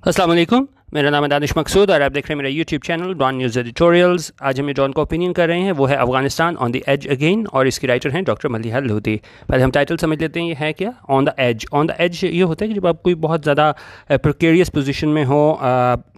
अस्सलाम वालेकुम, मेरा नाम है दानिश मकसूद और आप देख रहे हैं मेरा YouTube channel Dawn news editorials. आज हम डॉन का ओपिनियन कर रहे हैं, वो है Afghanistan on the edge again, और इसकी राइटर हैं डॉक्टर मलिहा लोधी। पहले हम टाइटल समझ लेते हैं, ये है क्या on the edge. On the edge ये होता है कि जब आप कोई बहुत ज़्यादा प्रिकेरियस पोजीशन में हो,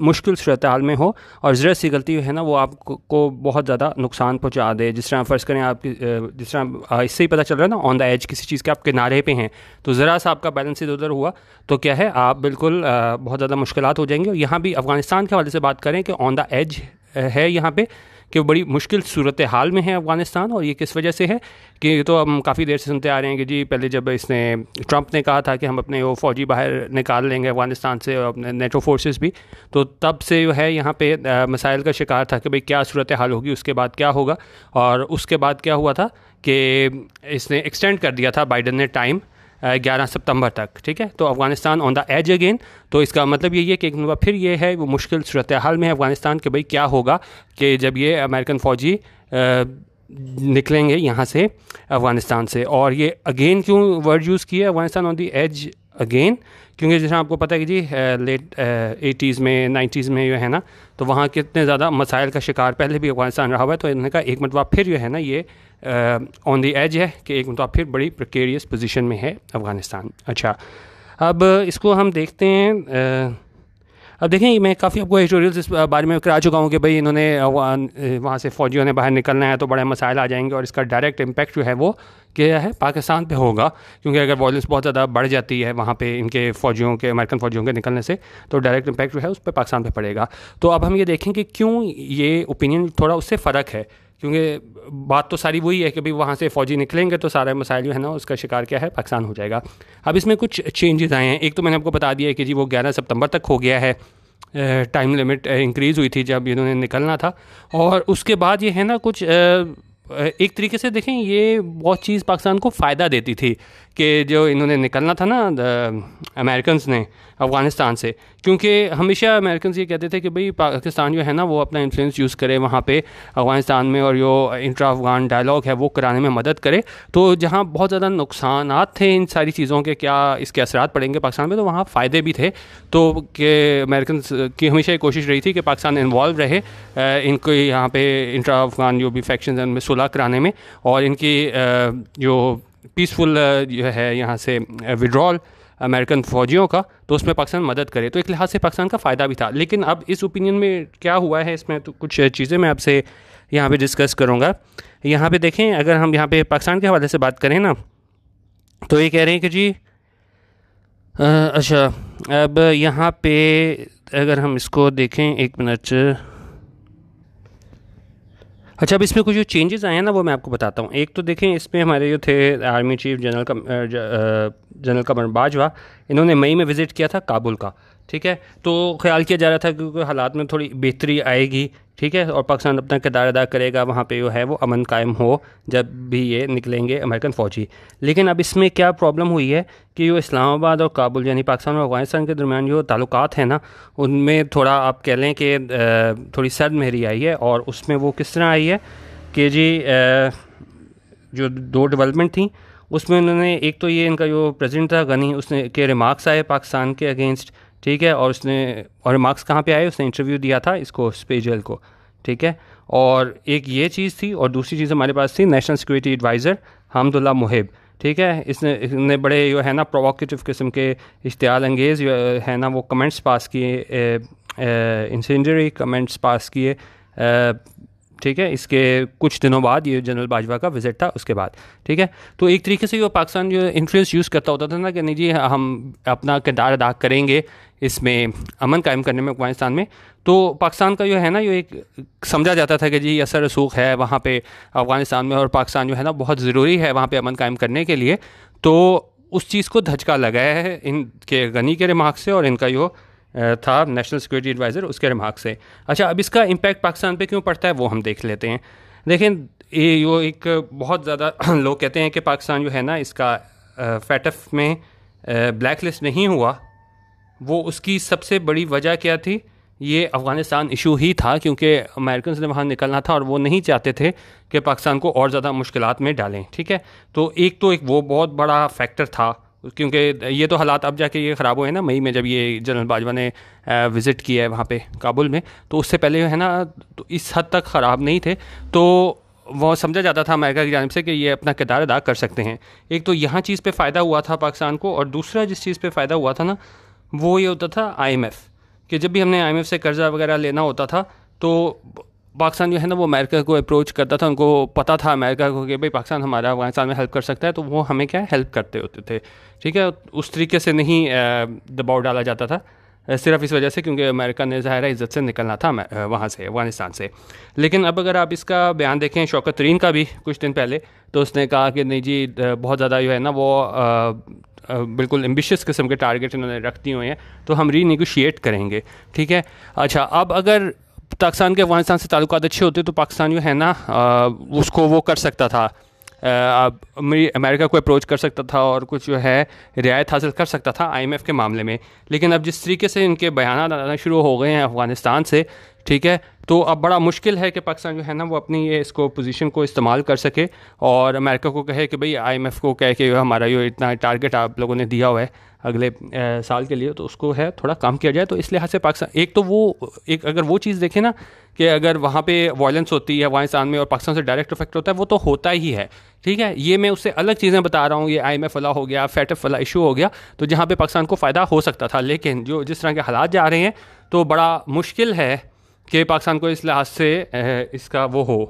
मुश्किल सूरत हाल में हो और ज़रा सी गलती है ना वो आपको बहुत ज़्यादा नुकसान पहुँचा दे। जिस तरह फ़र्ज़ करें आप, जिस तरह इससे ही पता चल रहा है ना ऑन द एज, किसी चीज़ के आप किनारे पे हैं तो ज़रा सा आपका बैलेंस इधर उधर हुआ तो क्या है, आप बिल्कुल बहुत ज़्यादा मुश्किलात हो जाएंगे। और यहाँ भी अफ़गानिस्तान के हवाले से बात करें कि ऑन द एज है यहाँ पे, कि बड़ी मुश्किल सूरत हाल में है अफ़गानिस्तान। और ये किस वजह से है कि तो हम काफ़ी देर से सुनते आ रहे हैं कि जी पहले जब इसने ट्रंप ने कहा था कि हम अपने वो फ़ौजी बाहर निकाल लेंगे अफ़गानिस्तान से और अपने नेटो फोर्सेस भी, तो तब से जो है यहाँ पे मसाइल का शिकार था कि भाई क्या सूरत हाल होगी, उसके बाद क्या होगा। और उसके बाद क्या हुआ था कि इसने एक्सटेंड कर दिया था बाइडन ने टाइम 11 सितंबर तक। ठीक है, तो Afghanistan on the edge again, तो इसका मतलब यही है कि एक बार फिर ये है वो मुश्किल सूरत हाल में है अफ़गानिस्तान के भाई क्या होगा कि जब ये अमेरिकन फ़ौजी निकलेंगे यहाँ से अफ़गानिस्तान से। और ये अगेन क्यों वर्ड यूज़ किया Afghanistan on the edge again, क्योंकि जैसे आपको पता है कि जी लेट 80s में 90s में जो है ना, तो वहाँ कितने ज़्यादा मसाइल का शिकार पहले भी अफ़गानिस्तान रहा हुआ है। तो इन्होंने कहा एक मरतबा फिर जो है ना ये ऑन द एज है कि एक मरतबा फिर बड़ी प्रिकेरियस पोजीशन में है अफ़गानिस्तान। अच्छा, अब इसको हम देखते हैं। अब देखें, मैं काफ़ी आपको एडिटोरियल्स इस बारे में करा चुका हूँ कि भाई इन्होंने वहाँ से फ़ौजियों ने बाहर निकलना है तो बड़े मसाइल आ जाएंगे और इसका डायरेक्ट इम्पैक्ट जो है वो क्या है, पाकिस्तान पे होगा। क्योंकि अगर वॉयलेंस बहुत ज़्यादा बढ़ जाती है वहाँ पे इनके फ़ौजियों के, अमेरिकन फ़ौजियों के निकलने से, तो डायरेक्ट इम्पैक्ट जो है उस पर पाकिस्तान पे पड़ेगा। तो अब हम ये देखें कि क्यों ये ओपिनियन थोड़ा उससे फ़र्क है, क्योंकि बात तो सारी वही है कि भाई वहाँ से फ़ौजी निकलेंगे तो सारे मसाइल जो है ना उसका शिकार क्या है, पाकिस्तान हो जाएगा। अब इसमें कुछ चेंजेस आए हैं। एक तो मैंने आपको बता दिया है कि जी वो 11 सितंबर तक हो गया है, टाइम लिमिट इंक्रीज़ हुई थी जब इन्होंने निकलना था। और उसके बाद ये है ना कुछ एक तरीके से देखें ये बहुत चीज़ पाकिस्तान को फ़ायदा देती थी कि जो इन्होंने निकलना था ना अमेरिकन ने अफ़गानिस्तान से, क्योंकि हमेशा अमेरिकन ये कहते थे कि भाई पाकिस्तान जो है ना वो अपना इन्फ्लुएंस यूज़ करे वहाँ पे अफ़गानिस्तान में और जो इंट्रा अफ़गान डायलॉग है वो कराने में मदद करे। तो जहाँ बहुत ज़्यादा नुकसानात थे इन सारी चीज़ों के, क्या इसके असरात पड़ेंगे पाकिस्तान में, तो वहाँ फ़ायदे भी थे। तो कि अमेरिकन की हमेशा ये कोशिश रही थी कि पाकिस्तान इन्वॉल्व रहे इनको यहाँ पे इंट्रा अफ़गान जो भी फैक्शन उनमें सुलह कराने में, और इनकी जो पीसफुल जो है यहाँ से विड्रॉल अमेरिकन फ़ौजियों का, तो उसमें पाकिस्तान मदद करे। तो एक लिहाज से पाकिस्तान का फ़ायदा भी था। लेकिन अब इस ओपिनियन में क्या हुआ है, इसमें तो कुछ चीज़ें मैं आपसे यहाँ पे डिस्कस करूँगा। यहाँ पे देखें, अगर हम यहाँ पे पाकिस्तान के हवाले से बात करें ना, तो ये कह रहे हैं कि जी अच्छा, अब यहाँ पे अगर हम इसको देखें, एक मिनट। अच्छा, अब इसमें कुछ जो चेंजेस आए हैं ना वो मैं आपको बताता हूँ। एक तो देखें, इसमें हमारे जो थे आर्मी चीफ जनरल कमर बाजवा, इन्होंने मई में विज़िट किया था काबुल का। ठीक है, तो ख्याल किया जा रहा था क्योंकि हालात में थोड़ी बेहतरी आएगी। ठीक है, और पाकिस्तान अपना किरदार अदा करेगा वहाँ पे जो है वो अमन कायम हो जब भी ये निकलेंगे अमेरिकन फ़ौजी। लेकिन अब इसमें क्या प्रॉब्लम हुई है कि जो इस्लामाबाद और काबुल यानी पाकिस्तान और अफ़गानिस्तान के दरमियान जो ताल्लुकात हैं ना, उनमें थोड़ा आप कह लें कि थोड़ी सर्द महरी आई है। और उसमें वो किस तरह आई है कि जी जो दो डेवलपमेंट थी उसमें उन्होंने, एक तो ये इनका जो प्रेसिडेंट था गनी, उसने के रिमार्क्स आए पाकिस्तान के अगेंस्ट। ठीक है, और उसने, और रिमार्क्स कहाँ पे आए, उसने इंटरव्यू दिया था इसको स्पेजल को। ठीक है, और एक ये चीज़ थी, और दूसरी चीज़ हमारे पास थी नेशनल सिक्योरिटी एडवाइज़र हमदुल्ला मुहिब। ठीक है, इसने बड़े जो है ना प्रोवोकेटिव किस्म के इश्तियाल अंगेज़ जो है ना वो कमेंट्स पास किए, इंसेंजरी कमेंट्स पास किए। ठीक है, इसके कुछ दिनों बाद ये जनरल बाजवा का विज़िट था उसके बाद। ठीक है, तो एक तरीके से जो पाकिस्तान जो इन्फ्लुएंस यूज़ करता होता था ना कि नहीं जी हम अपना किरदार अदा करेंगे इसमें अमन कायम करने में अफ़गानिस्तान में, तो पाकिस्तान का जो है ना, ये एक समझा जाता था कि जी असर रसूख है वहाँ पे अफ़गानिस्तान में, और पाकिस्तान जो है ना बहुत ज़रूरी है वहाँ पे अमन कायम करने के लिए। तो उस चीज़ को धचका लगाया है इनके गनी के रिमार्क से और इनका जो था नेशनल सिक्योरिटी एडवाइज़र उसके रिमार्क से। अच्छा, अब इसका इम्पैक्ट पाकिस्तान पे क्यों पड़ता है वो हम देख लेते हैं। देखें, ये जो एक बहुत ज़्यादा लोग कहते हैं कि पाकिस्तान जो है ना इसका फैटफ में ब्लैक लिस्ट नहीं हुआ, वो उसकी सबसे बड़ी वजह क्या थी, ये अफ़गानिस्तान इशू ही था, क्योंकि अमेरिकन ने वहाँ निकलना था और वो नहीं चाहते थे कि पाकिस्तान को और ज़्यादा मुश्किलात में डालें। ठीक है, तो एक वो बहुत बड़ा फैक्टर था क्योंकि ये तो हालात अब जाके ये ख़राब हुए हैं ना, मई में जब ये जनरल बाजवा ने विज़िट किया है वहाँ पे काबुल में, तो उससे पहले है ना तो इस हद तक ख़राब नहीं थे। तो वो समझा जाता था अमेरिका की जानिब से कि ये अपना किरदार अदा कर सकते हैं। एक तो यहाँ चीज़ पे फ़ायदा हुआ था पाकिस्तान को, और दूसरा जिस चीज़ पे फ़ायदा हुआ था ना वो ये होता था IMF, कि जब भी हमने IMF से कर्जा वगैरह लेना होता था तो पाकिस्तान जो है ना वो अमेरिका को अप्रोच करता था। उनको पता था अमेरिका को कि भाई पाकिस्तान हमारा अफगानिस्तान में हेल्प कर सकता है, तो वो हमें क्या हेल्प करते होते थे। ठीक है, उस तरीके से नहीं दबाव डाला जाता था, सिर्फ इस वजह से क्योंकि अमेरिका ने ज़ाहिर है इज़्ज़त से निकलना था वहाँ से, अफगानिस्तान से। लेकिन अब अगर आप इसका बयान देखें शौकत तरीन का भी कुछ दिन पहले, तो उसने कहा कि नहीं जी बहुत ज़्यादा जो है ना वो बिल्कुल एम्बिशियस किस्म के टारगेट इन्होंने रख दिए हुए हैं, तो हम रीनेगोशिएट करेंगे। ठीक है, अच्छा अब अगर पाकिस्तान के अफगानिस्तान से ताल्लुकात अच्छे होते तो पाकिस्तान जो है ना उसको वो कर सकता था, अमेरिका को अप्रोच कर सकता था और कुछ जो है रियायत हासिल कर सकता था IMF के मामले में। लेकिन अब जिस तरीके से इनके बयान आना शुरू हो गए हैं अफ़गानिस्तान से, ठीक है, तो अब बड़ा मुश्किल है कि पाकिस्तान जो है ना वो अपनी ये इसको पोजीशन को इस्तेमाल कर सके और अमेरिका को कहे कि भाई IMF को कहे कि हमारा ये इतना टारगेट आप लोगों ने दिया हुआ है अगले साल के लिए, तो उसको है थोड़ा कम किया जाए। तो इस लिहाज से पाकिस्तान एक तो वो एक अगर वो चीज़ देखें ना कि अगर वहाँ पे वायलेंस होती है अफगानिस्तान में और पाकिस्तान से डायरेक्ट इफेक्ट होता है, वो तो होता ही है। ठीक है, ये मैं उससे अलग चीज़ें बता रहा हूँ, ये IMF वाला हो गया, FATF वाला इशू हो गया, तो जहाँ पे पाकिस्तान को फ़ायदा हो सकता था। लेकिन जो जिस तरह के हालात जा रहे हैं तो बड़ा मुश्किल है कि पाकिस्तान को इस लिहाज से इसका वो हो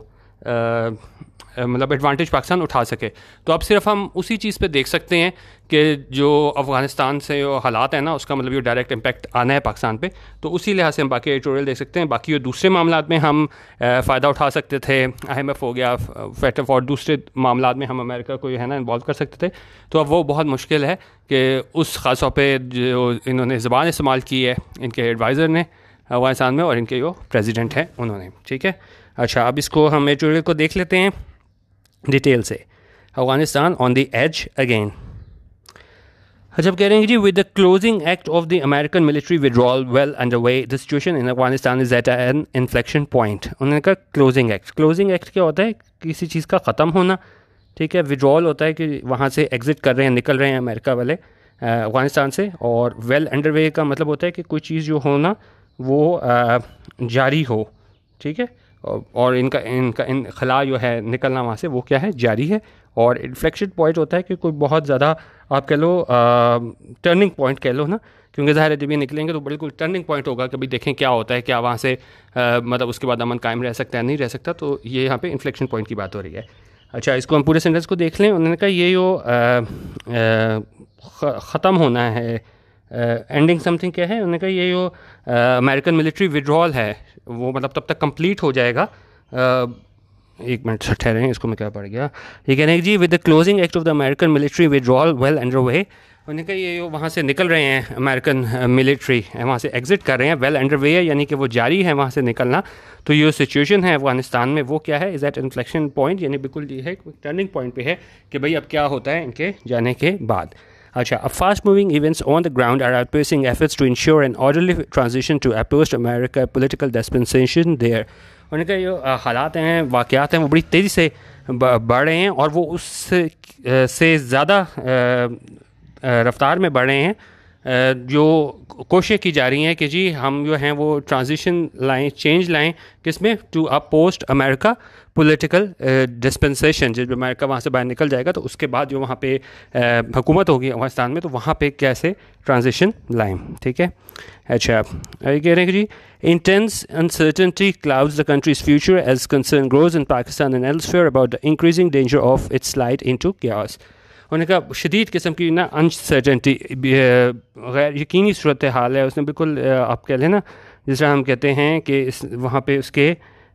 मतलब एडवांटेज पाकिस्तान उठा सके। तो अब सिर्फ हम उसी चीज़ पे देख सकते हैं कि जो अफ़गानिस्तान से जो हालात है ना उसका मतलब ये डायरेक्ट इम्पैक्ट आना है पाकिस्तान पे, तो उसी लिहाज से हम बाकी एडिटोरियल देख सकते हैं। बाकी ये दूसरे मामलात में हम फ़ायदा उठा सकते थे, IMF हो गया, FATF और दूसरे मामलात में हम अमेरिका को है ना इन्वॉल्व कर सकते थे। तो अब वो बहुत मुश्किल है कि उस ख़ास तौर पर जो इन्होंने ज़बान इस्तेमाल की है इनके एडवाइज़र ने अफ़गानिस्तान में और इनके जो प्रेसिडेंट हैं उन्होंने। ठीक है, अच्छा अब इसको हम एडिटोरियल को देख लेते हैं डिटेल से। Afghanistan on the edge again. अच्छा, अब कह रहे हैं जी with the closing act of the American military withdrawal well under way the situation in Afghanistan is at an inflection point. उन्होंने कहा क्लोजिंग एक्ट क्या होता है? किसी चीज़ का ख़त्म होना। ठीक है, विड्रॉल होता है कि वहाँ से एग्ज़िट कर रहे हैं, निकल रहे हैं अमेरिका वाले अफगानिस्तान से, और वेल अंडर वे का मतलब होता है कि कोई चीज़ जो हो ना वो जारी हो। ठीक है, और इनका खला जो है निकलना वहाँ से वो क्या है, जारी है। और इन्फ्लेक्शन पॉइंट होता है कि कोई बहुत ज़्यादा आप कह लो टर्निंग पॉइंट कह लो ना, क्योंकि ज़ाहिर है जब ये निकलेंगे तो बिल्कुल टर्निंग पॉइंट होगा कि भाई देखें क्या होता है, क्या वहाँ से मतलब उसके बाद अमन कायम रह सकता है नहीं रह सकता। तो ये यहाँ पे इन्फ्लेक्शन पॉइंट की बात हो रही है। अच्छा, इसको हम पूरे सेंटेंस को देख लें। उन्होंने कहा ये जो ख़त्म होना है, एंडिंग समथिंग क्या है, उन्होंने कहा ये जो अमेरिकन मिलिट्री विड्रॉल है वो मतलब तब तक कंप्लीट हो जाएगा। एक मिनट से ठहरे हैं, इसको मैं क्या पड़ गया। ये कह रहे हैं जी with the closing act of the American military withdrawal well under way. उन्होंने कहा ये वहाँ से निकल रहे हैं अमेरिकन मिलिट्री, वहाँ से एग्ज़िट कर रहे हैं, वेल अंडर वे है यानी कि वो जारी है वहाँ से निकलना। तो ये सिचुएशन है अफगानिस्तान में वो क्या है, इज़ एट इन्फ्लेक्शन पॉइंट, यानी बिल्कुल ये है टर्निंग पॉइंट पे है कि भाई अब क्या होता है इनके जाने के बाद। अच्छा, fast moving events on the ground are outpacing efforts to ensure an orderly transition to a post-America political dispensation there। उनके जो हालात हैं, वाक़यात हैं, वो बड़ी तेज़ी से बढ़ रहे हैं और वो उससे ज़्यादा रफ्तार में बढ़ रहे हैं। जो कोशिश की जा रही हैं कि जी हम जो हैं वो ट्रांजिशन लाएँ, चेंज लाएँ, किसमें, to a post America political dispensation. जब अमेरिका वहाँ से बाहर निकल जाएगा तो उसके बाद जो वहाँ पे हुकूमत होगी अफगानिस्तान में, तो वहाँ पे कैसे ट्रांजिशन लाएँ। ठीक है, अच्छा ये कह रहे हैं कि जी intense uncertainty clouds the country's future as concern grows in Pakistan and elsewhere about the increasing danger of its slide into chaos। उन्होंने कहा शदीद किस्म की ना अनसर्टेनिटी, गैर यकीनी सूरत हाल है। उसने बिल्कुल आप कह लें ना जिस तरह हम कहते हैं कि वहाँ पे उसके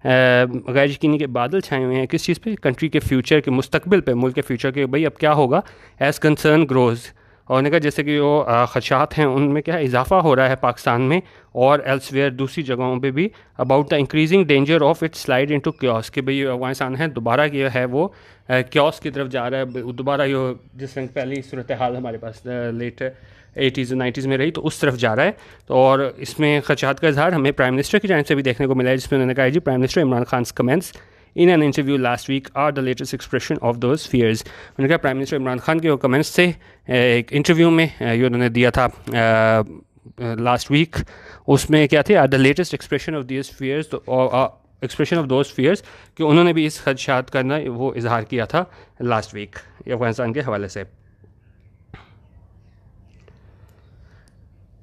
गैर यकीनी के बादल छाए हुए हैं। किस चीज़ पे? कंट्री के फ्यूचर के, मुस्तकबिल पे, मुल्क के फ्यूचर के, भाई अब क्या होगा एज़ कंसर्न ग्रोज। और उन्होंने कहा जैसे कि जो खदशात हैं उनमें क्या है, इजाफा हो रहा है पाकिस्तान में और एल्सवेयर दूसरी जगहों पे भी, about the increasing danger of its slide into chaos, कि भाई अफगानिस्तान है दोबारा जो है वो chaos की तरफ जा रहा है। दोबारा जो जिस रंग पहली सूरत हाल हमारे पास लेट 80s और 90s में रही, तो उस तरफ जा रहा है। तो और इसमें खदशात का इजहार हमें प्राइम मिनिस्टर की जानिब से भी देखने को मिला है, जिसमें उन्होंने कहा जी prime minister Imran Khan comments in an interview last week are the latest expression of those fears. उन्होंने कहा प्राइम मिनिस्टर इमरान खान के वो कमेंट्स थे एक इंटरव्यू में ये उन्होंने दिया था लास्ट वीक, उसमें क्या थे, are the latest expression of this fears, expression of those fears, कि उन्होंने भी इस खदशात करना वो इजहार किया था लास्ट वीक अफगानिस्तान के हवाले से।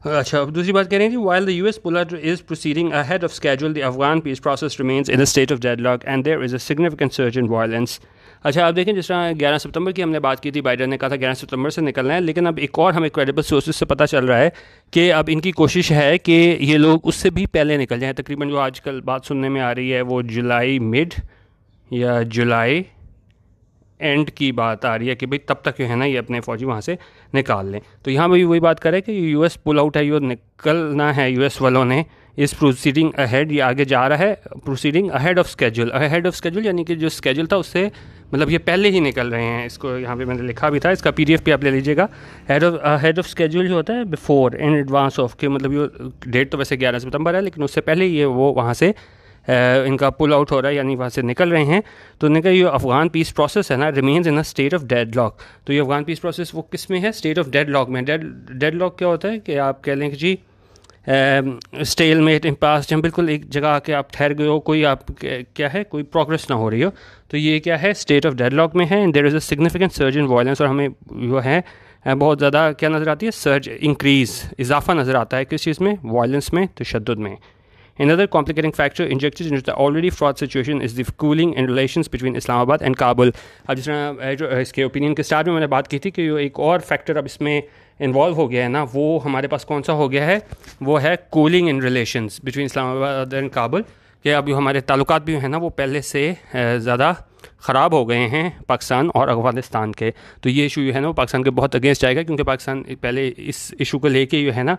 अच्छा, अब दूसरी बात कह रहे हैं कि while the US pull-out is proceeding ahead of schedule, the Afghan peace process remains in a state of deadlock and there is a significant surge in violence. अच्छा, आप देखें जिस तरह 11 सितंबर की हमने बात की थी, बाइडन ने कहा था 11 सितंबर से निकलना है, लेकिन अब एक और हमें क्रेडिबल सोर्सेज से पता चल रहा है कि अब इनकी कोशिश है कि ये लोग उससे भी पहले निकल जाएँ। तकरीबन जो आजकल बात सुनने में आ रही है वो जुलाई मिड या जुलाई एंड की बात आ रही है कि भाई तब तक जो है ना ये अपने फ़ौजी वहाँ से निकाल लें। तो यहाँ भी वही बात करें कि यूएस पुल आउट है, ये निकलना है यूएस वालों ने इस प्रोसीडिंग अहेड, ये आगे जा रहा है proceeding ahead of schedule. Ahead of schedule यानी कि जो स्केड्यूल था उससे मतलब ये पहले ही निकल रहे हैं। इसको यहाँ पे मैंने लिखा भी था, इसका पीडीएफ भी आप ले लीजिएगा। हेड ऑफ स्केड्यूल जो होता है बिफोर इन एडवांस ऑफ के, मतलब ये डेट तो वैसे 11 सितंबर है लेकिन उससे पहले ये वो वहाँ से इनका पुल आउट हो रहा है यानी वहाँ से निकल रहे हैं। तो इनका ये अफ़गान पीस प्रोसेस है ना remains in a state of dead lock. तो ये अफ़गान पीस प्रोसेस वो किस में है, स्टेट ऑफ डेड लॉक में। डेड लॉक क्या होता है कि आप कह लें कि जी स्टेल मेट इम्पास, जब बिल्कुल एक जगह आके आप ठहर गए हो, कोई आप क्या है कोई प्रोग्रेस ना हो रही हो, तो ये क्या है स्टेट ऑफ डेड लॉक में है। And there is a significant surge in violence, और हमें वो है बहुत ज़्यादा क्या नज़र आती है, सर्ज इंक्रीज़ इजाफा नज़र आता है किस चीज़ में, वायलेंस में, तशद्दुद में। Another complicating factor injected into the already fraught situation is the cooling in relations between Islamabad and Kabul. अब जिस तरह इसके ओपिनियन के स्टार्ट में मैंने बात की थी कि एक और फैक्टर अब इसमें इन्वॉल्व हो गया है ना, वो हमारे पास कौन सा हो गया है, वो है cooling in relations between Islamabad and Kabul. कि अब हमारे ताल्लुकात भी हैं ना वो पहले से ज़्यादा ख़राब हो गए हैं पाकिस्तान और अफ़गानिस्तान के। तो ये इशू जो है ना वो पाकिस्तान के बहुत अगेंस्ट जाएगा, क्योंकि पाकिस्तान पहले इस इशू को लेके जो है ना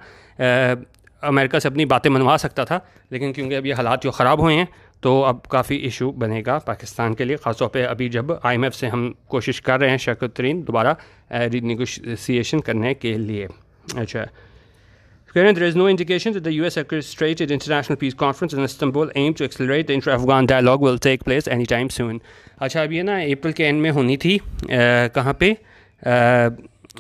अमेरिका से अपनी बातें मनवा सकता था, लेकिन क्योंकि अब ये हालात जो ख़राब हुए हैं तो अब काफ़ी इशू बनेगा पाकिस्तान के लिए, ख़ासतौर पे अभी जब IMF से हम कोशिश कर रहे हैं शौकत तरीन दोबारा रीनेगोशिएशन करने के लिए। अच्छा, there is no indication that the US orchestrated international peace conference in Istanbul aimed to accelerate the inter-Afghan dialogue will take place anytime soon. अच्छा, अब ये ना अप्रैल के एंड में होनी थी, कहाँ पे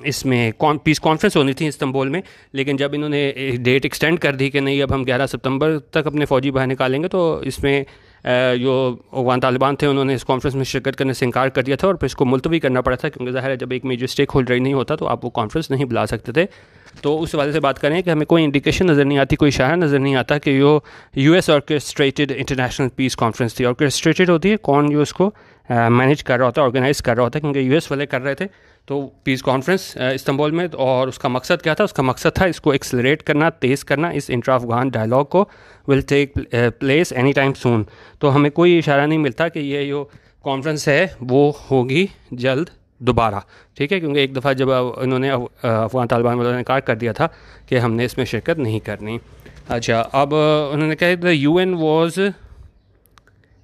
इसमें पीस कॉन्फ्रेंस होनी थी इस्तांबुल में, लेकिन जब इन्होंने डेट एक्सटेंड कर दी कि नहीं अब हम 11 सितंबर तक अपने फ़ौजी बाहर निकालेंगे, तो इसमें जो अफगान तालिबान थे उन्होंने इस कॉन्फ्रेंस में शिरकत करने से इनकार कर दिया था और फिर इसको मुलतवी करना पड़ा था, क्योंकि ज़ाहिर है जब एक मेजर स्टेक होल्डर ही नहीं होता तो आप वो कॉन्फ्रेंस नहीं बुला सकते थे। तो उस हवाले से बात करें कि हमें कोई इंडिकेशन नज़र नहीं आती, कोई इशारा नज़र नहीं आता कि यो US orchestrated international piece conference थी। ऑर्केस्ट्रेटेड होती है कौन जो उसको मैनेज कर रहा होता है, ऑर्गेनाइज़ कर रहा होता है, क्योंकि US वाले कर रहे थे तो पीस कॉन्फ्रेंस इस्तांबुल में। और उसका मकसद क्या था, उसका मकसद था इसको एक्सेलरेट करना, तेज़ करना, इस इंट्रा अफगान डायलॉग को will take place any time soon. तो हमें कोई इशारा नहीं मिलता कि ये जो कॉन्फ्रेंस है वो होगी जल्द दोबारा, ठीक है, क्योंकि एक दफ़ा जब इन्होंने अफगान तालिबान वालों ने इनकार कर दिया था कि हमने इसमें शिरकत नहीं करनी। अच्छा, अब उन्होंने कहा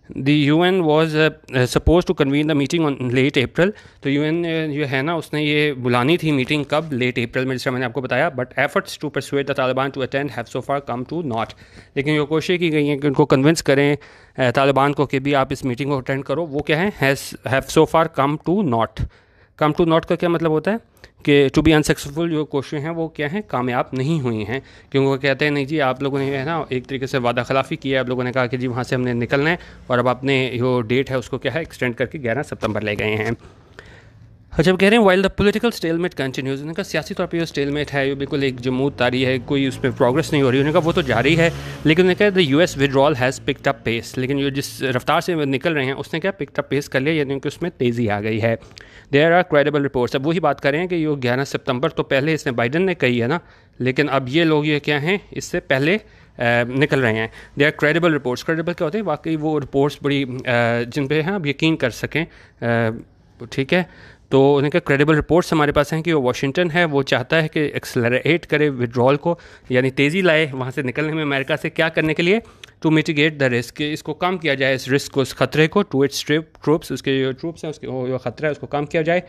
the UN was supposed to convene the meeting on late April। तो UN जो है ना उसने ये बुलानी थी मीटिंग कब, लेट अप्रैल में, जिस मैंने आपको बताया। But efforts to persuade the Taliban to attend have so far come to naught. लेकिन ये कोशिश की गई है कि उनको कन्विंस करें तालिबान को कि भी आप इस मीटिंग को अटेंड करो। वो क्या है, have so far come to naught. Come to naught का क्या मतलब होता है कि टू बी अनसक्सेसफुल, जो कोशिशें हैं वो क्या हैं, कामयाब नहीं हुई हैं। क्योंकि वो कहते हैं नहीं जी आप लोगों ने है ना एक तरीके से वादा खिलाफ़ी की है, आप लोगों ने कहा कि जी वहाँ से हमने निकलना है और अब आपने जो डेट है उसको क्या है एक्सटेंड करके 11 सितंबर ले गए हैं। अच्छा, अब कह रहे हैं while the political stalemate continues, उनका सियासी तौर पर जो स्टेलमेट है, बिल्कुल एक जमूद तारी है, कोई उस पर प्रोग्रेस नहीं हो रही, उनका वो तो जारी है। लेकिन उन्होंने कहा the US withdrawal has picked up pace, लेकिन जो जिस रफ्तार से निकल रहे हैं उसने क्या पिक्ड अप पेस कर लिया, यानी कि उसमें तेज़ी आ गई है। There are credible reports. अब वही बात करें कि ये 11 सितंबर तो पहले इसने बाइडन ने कही है ना, लेकिन अब ये लोग ये क्या हैं इससे पहले निकल रहे हैं। They are credible reports. Credible क्या होते हैं, वाकई वो रिपोर्ट्स बड़ी जिन पे हैं आप यकीन कर सकें, ठीक है। तो उनके क्रेडिबल रिपोर्ट्स हमारे पास हैं कि वो वाशिंगटन है वो चाहता है कि एक्सेलरेट करे विड्रॉल को, यानी तेज़ी लाए वहाँ से निकलने में अमेरिका से। क्या करने के लिए, टू मिटिगेट द रिस्क, इसको कम किया जाए इस रिस्क को, इस खतरे को, टू इट्स ट्रूप्स, उसके जो ट्रूप्स हैं उसके जो ख़तरा है उसको कम किया जाए।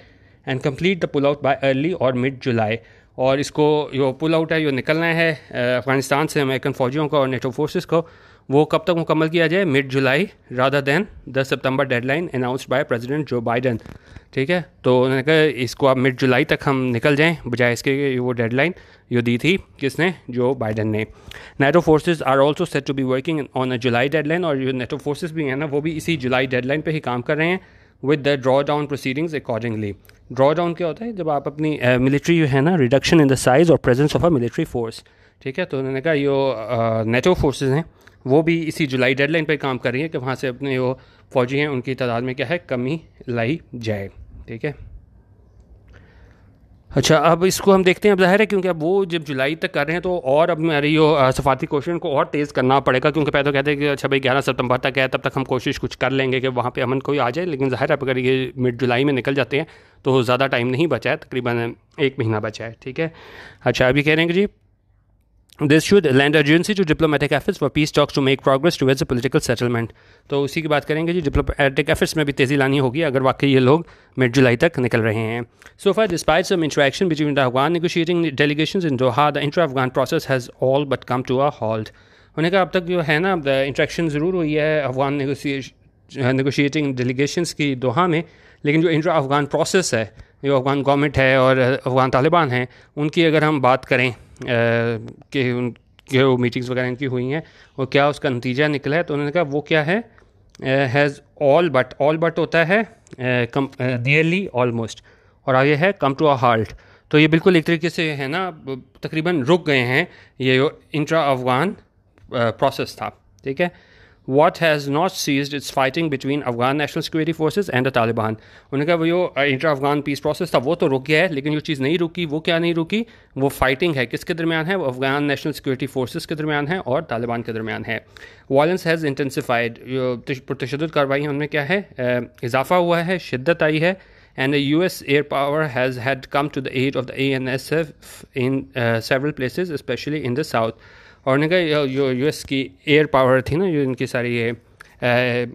And complete the pull out by early और मिड जुलाई। और इसको जो पुल आउट है जो निकलना है अफ़गानिस्तान से अमेरिकन फ़ौजियों को और नेटो फोर्सेस को, वो कब तक मुकम्मल किया जाए, mid July rather than 10 September deadline announced by president जो बाइडन। ठीक है, तो उन्होंने कहा इसको अब मिड जुलाई तक हम निकल जाएं, बजाय इसके वो डेडलाइन जो दी थी किसने, जो बाइडन ने। NATO forces are also set to be working on a July deadline, और जो नेटो फोर्सेस भी हैं ना वो भी इसी जुलाई डेडलाइन पे ही काम कर रहे हैं, with the draw down proceedings accordingly. Draw down क्या होता है, जब आप अपनी मिलिट्री है ना, रिडक्शन इन द साइज़ और presence of a military force. ठीक है, तो उन्होंने कहा जो नेटो फोर्सेस हैं वो भी इसी जुलाई डेडलाइन पे काम कर रही है कि वहाँ से अपने वो फौजी हैं उनकी तादाद में क्या है, कमी लाई जाए। ठीक है, अच्छा अब इसको हम देखते हैं। अब ज़ाहिर है क्योंकि अब वो जब जुलाई तक कर रहे हैं तो और अब हमारी यो सफारती कोशिश को और तेज़ करना पड़ेगा, क्योंकि पहले तो कहते हैं कि अच्छा भाई 11 सितंबर तक है, तब तक हम कोशिश कुछ कर लेंगे कि वहाँ पे अमन कोई आ जाए, लेकिन ज़ाहिर है अगर ये मिड जुलाई में निकल जाते हैं तो ज़्यादा टाइम नहीं बचा है, तकरीबन 1 महीना बचा है। ठीक है, अच्छा अभी कह रहे हैं कि जी this should lend urgency to diplomatic efforts for peace talks to make progress towards a political settlement. तो उसी की बात करेंगे जी, डिप्लोमेटिक एफर्ट्स में भी तेज़ी लानी होगी अगर वाकई ये लोग मिड जुलाई तक निकल रहे हैं। So far despite some interaction between the Afghan negotiating delegations in Doha, the inter Afghan process has all but come to a halt. उन्होंने कहा अब तक जो है ना इंटरेक्शन ज़रूर हुई है अफगान नेगोशिएटिंग डेलीगेशंस की दोहा में, लेकिन जो इंटर अफगान प्रोसेस है, जो अफगान गवर्नमेंट है और अफगान तालिबान हैं, उनकी अगर हम बात करें कि उनके वो मीटिंग्स वगैरह इनकी हुई हैं और क्या उसका नतीजा निकला है, तो उन्होंने कहा वो क्या है, हैज़ ऑल बट होता है नियरली ऑलमोस्ट, और आगे है कम टू अ हाल्ट। तो ये बिल्कुल एक तरीके से है ना तकरीबन रुक गए हैं, ये जो इंट्रा अफगान प्रोसेस था। ठीक है, What has not ceased its fighting between Afghan National Security Forces and the Taliban। उन्होंने कहा वो जो इंटर अफगान पीस प्रोसेस था वो तो रुक गया है, लेकिन जो चीज़ नहीं रुकी वो क्या नहीं रुकी, वो फाइटिंग है किसके दरमियान है, वो अफगान नेशनल सिक्योरिटी फोर्सेस के दरमियान है और तालिबान के दरमियान है। वायलेंस हैज़ इंटेंसिफाइड, पुरतशद्दुद कार्रवाई उनमें क्या है, इजाफा हुआ है, शिद्दत आई है। And the US air power has had come to the aid of the ANSF in several places, especially in the south। और उन्होंने कहा जो यूएस की एयर पावर थी ना, जो इनकी सारी ये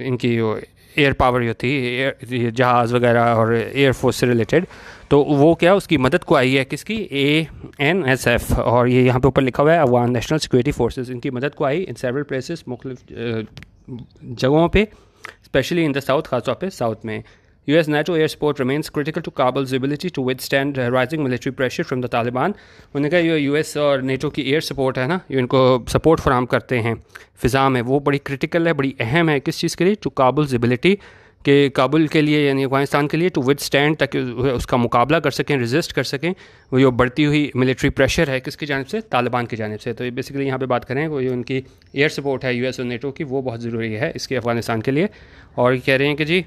इनकी जो एयर पावर जो थी, जहाज़ वगैरह और एयरफोर्स से रिलेटेड, तो वो क्या उसकी मदद को आई है किसकी, ANSF, और ये यहाँ पे ऊपर लिखा हुआ है अफगान नेशनल सिक्योरिटी फोर्सेस, इनकी मदद को आई इन सेवरल प्लेसेस, मुख्तलिफ जगहों पे, स्पेशली इन द साउथ, खासतौर पे साउथ में। US NATO air support remains critical to Kabul's ability to withstand rising military pressure from the Taliban। उन्होंने कहा ये US और NATO की एयर सपोर्ट है ना, ये इनको सपोर्ट फराहम करते हैं फ़िज़ा में, वो बड़ी क्रिटिकल है, बड़ी अहम है। किस चीज़ के लिए, टू काबुल्स एबिलिटी, कि काबुल के लिए यानी अफगानिस्तान के लिए, टू विथस्टैंड, ताकि उसका मुकाबला कर सकें, रेजिस्ट कर सकें वो जो बढ़ती हुई मिलिट्री प्रेशर है किसकी जानिब से, तालिबान की जानिब से। तो ये बेसिकली यहाँ पे बात करें वो जो उनकी एयर सपोर्ट है US और NATO की, वो बहुत ज़रूरी है इसके अफगानिस्तान के लिए। और कह रहे हैं कि जी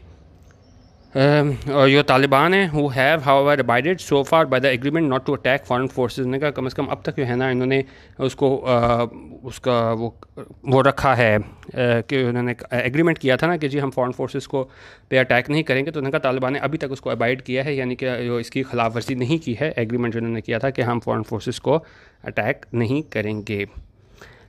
और जो तालिबान है वो have however abided so far by the agreement not to attack foreign forces. ने कहा कम से कम अब तक जो है ना इन्होंने उसको उसका वो रखा है कि उन्होंने एग्रीमेंट किया था ना कि जी हम फॉरेन फोर्सेस को पे अटैक नहीं करेंगे, तो उन्होंने कहा तालिबान ने अभी तक उसको अबाइड किया है, यानी कि जो इसकी खिलाफ वर्जी नहीं की है, एग्रीमेंट जो उन्होंने किया था कि हम फॉरेन फोर्सेस को अटैक नहीं करेंगे।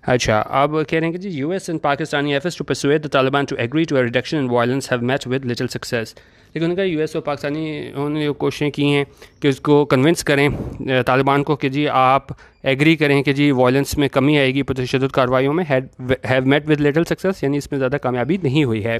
अच्छा अब कह रहे हैं कि जी US and Pakistani efforts to persuade the Taliban to agree to a reduction in violence have met with little success। लेकिन उनका US और पाकिस्तानी उन्होंने जो कोशिशें की हैं कि उसको कन्विंस करें तालिबान को कि जी आप एग्री करें कि जी वायलेंस में कमी आएगी पुरतशद्दुद कार्रवाइयों में, have met with little success, यानी इसमें ज़्यादा कामयाबी नहीं हुई है।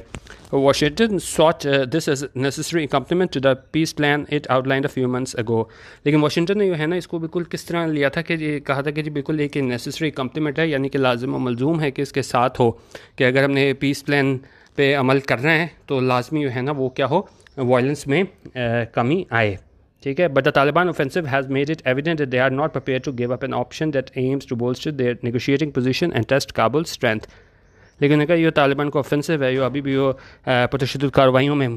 Washington sought this as necessary complement to the peace plan it outlined a few months ago. लेकिन वाशिंगटन ने जो है ना इसको बिल्कुल किस तरह लिया था कि जी कहा था कि जी बिल्कुल एक नेसेसरी कम्प्लीमेंट है, यानी कि लाजिम और मलजूम है कि इसके साथ हो कि अगर हमने पीस प्लान पे अमल करना है तो लाजमी जो है ना वो क्या हो, वायलेंस में कमी आए। ठीक है, but the Taliban offensive has made it evident that they are not prepared to give up an option that aims to bolster their negotiating position and test Kabul strength. लेकिन उन्होंने कहा ये तालिबान को ऑफेंसिव है, ये अभी भी वो पुरतशद्दुद कार्रवाइयों में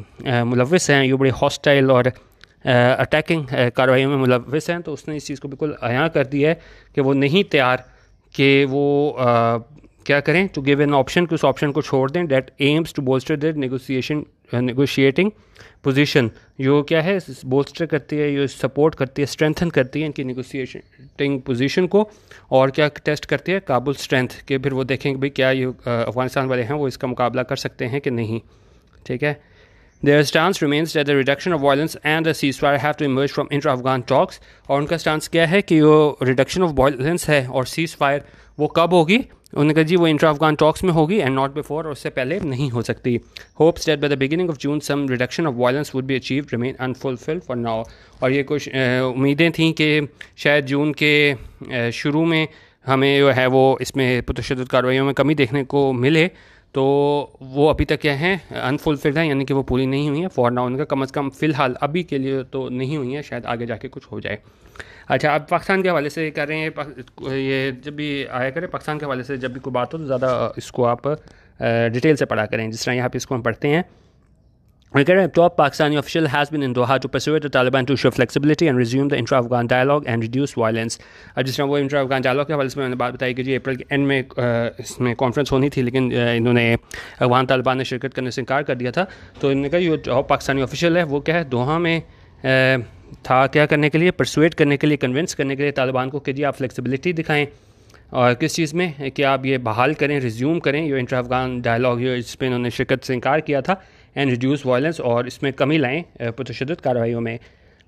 मुलव्वस हैं, ये बड़े हॉस्टाइल और अटैकिंग कार्रवाइयों में मुलव्वस हैं, तो उसने इस चीज़ को बिल्कुल आया कर दिया है कि वो नहीं तैयार कि वो क्या करें, टू गिव एन ऑप्शन, कि उस ऑप्शन को छोड़ दें, that aims to bolster their negotiating position, जो क्या है बोल्स्टर करती है, ये सपोर्ट करती है, स्ट्रेंथन करती है इनकी नेगोशिएटिंग पोजीशन को, और क्या टेस्ट करती है, काबुल स्ट्रेंथ, कि फिर वो देखेंगे भाई क्या ये अफगानिस्तान वाले हैं वो इसका मुकाबला कर सकते हैं कि नहीं। ठीक है, Their stance remains that the reduction of violence and the ceasefire have to emerge from intra-Afghan talks। और उनका स्टांस क्या है कि वो रिडक्शन ऑफ वायलेंस है और सीज़ फायर वो कब होगी? उन्होंने कहा जी वो इंट्रा अफगान टॉक्स में होगी एंड नॉट बिफोर, और उससे पहले नहीं हो सकती। Hopes that by the beginning of June some reduction of violence would be achieved remain unfulfilled for now. और ये कुछ उम्मीदें थी कि शायद जून के शुरू में हमें जो है वो इसमें पुरतशद्दुद कार्रवाइयों में कमी देखने को मिले, तो वो अभी तक क्या है अनफुलफिल्ड है, यानी कि वो पूरी नहीं हुई है फॉर नाउ। उनका कम अज़ कम फ़िलहाल अभी के लिए तो नहीं हुई है, शायद आगे जाके कुछ हो जाए। अच्छा, आप पाकिस्तान के हवाले से कर रहे हैं, ये जब भी आया करें पाकिस्तान के हवाले से जब भी कोई बात हो तो ज़्यादा इसको आप डिटेल से पढ़ा करें, जिस तरह यहाँ पे इसको हम पढ़ते हैं। Top Pakistani official has been in Doha to persuade the Taliban to show flexibility and resume the intra-Afghan dialogue and reduce violence. अब जिस तरह वो इंट्रा-अफगान डायलॉग के हवाले से मैंने बात बताई कि जी अप्रैल के एंड में इसमें कॉन्फ्रेंस होनी थी, लेकिन इन्होंने अफगान तालिबान ने शिरकत करने से इनकार कर दिया था। तो इन्होंने कहा ये टॉप पाकिस्तानी ऑफिशियल है वो क्या है दोहा में था, क्या करने के लिए, परसुएट करने के लिए, कन्विंस करने के लिए तालिबान को कि जी आप फ्लेक्सिबिलिटी दिखाएँ और किस चीज़ में कि आप ये बहाल करें, रिज्यूम करें ये इंट्रा अफगान डायलॉग, इस पर इन्होंने शिरकत से इनकार किया था, एंड रिड्यूस वायलेंस, और इसमें कमी लाएँ पुरतशद्दुद कार्रवाइयों में।